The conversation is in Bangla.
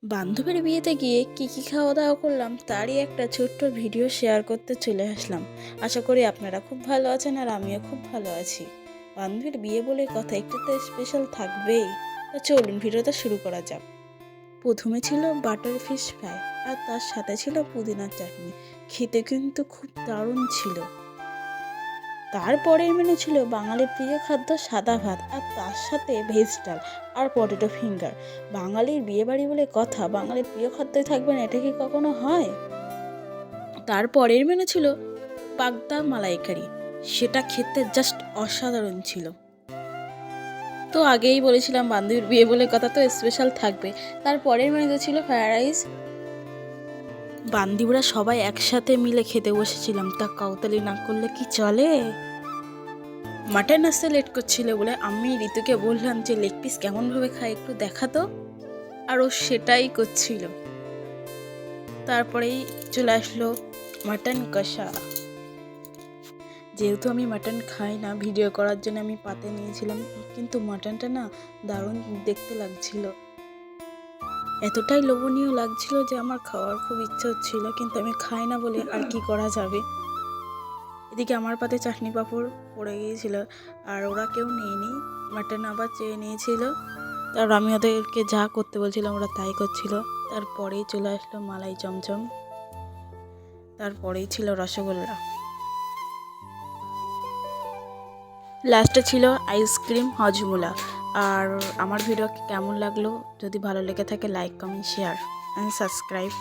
বান্ধবীর বিয়েতে গিয়ে কি খাওয়া দাওয়া করলাম তারই একটা ছোট্ট ভিডিও শেয়ার করতে চলে আসলাম। আশা করি আপনারা খুব ভালো আছেন আর আমিও খুব ভালো আছি। বান্ধবীর বিয়ে বলে কথা, একটু তো স্পেশাল থাকবেই। তো চলুন ভিডিওটা শুরু করা যাক। প্রথমে ছিল বাটার ফিশ ফ্রাই আর তার সাথে ছিল পুদিনার চাটনি। খেতে কিন্তু খুব দারুণ ছিল। তারপরের মেনু ছিল বাঙালির প্রিয় খাদ্য সাদা ভাত আর তার সাথে ভেজ ডাল আর পটেটো ফিঙ্গার। বাঙালির বিয়েবাড়ি বলে কথা, বাঙালির প্রিয় খাদ্যই থাকবে না, এটা কি কখনো হয়? তারপরের মেনু ছিল পাগদা মালাইকারি। সেটা খেতে জাস্ট অসাধারণ ছিল। তো আগেই বলেছিলাম বান্ধবীর বিয়ে বলে কথা তো স্পেশাল থাকবে। তারপরের মেনুতে ছিল ফ্রায়েড রাইস। বান্ধবীরা সবাই একসাথে মিলে খেতে বসেছিলাম, তা কাউতালি না করলে কি চলে? মাটন আসতে লেট করছিল বলে আমি ঋতুকে বললাম যে লেগ পিস কেমনভাবে খায় একটু দেখাতো, আর ও সেটাই করছিল। তারপরেই চলে আসলো মাটন কষা। যেহেতু আমি মাটন খাই না, ভিডিও করার জন্য আমি পাতে নিয়েছিলাম, কিন্তু মাটনটা না দারুণ দেখতে লাগছিল। এতটাই লোভনীয় লাগছিল যে আমার খাওয়ার খুব ইচ্ছে হচ্ছিল, কিন্তু আমি খাই না বলে আর কি করা যাবে। এদিকে আমার পাতে চাটনি পাঁপড় পড়ে গিয়েছিল, আর ওরা কেউ নিয়েনি। মাটন আবার চেয়ে নিয়েছিল, তার আমি ওদেরকে যা করতে বলছিলাম ওরা তাই করছিল। তারপরেই চলে আসলো মালাই চমচম, তারপরেই ছিল রসগোল্লা, লাস্টে ছিল আইসক্রিম হজমোলা। আর আমার ভিডিও কেমন লাগলো, যদি ভালো লেগে থাকে like comment share and subscribe.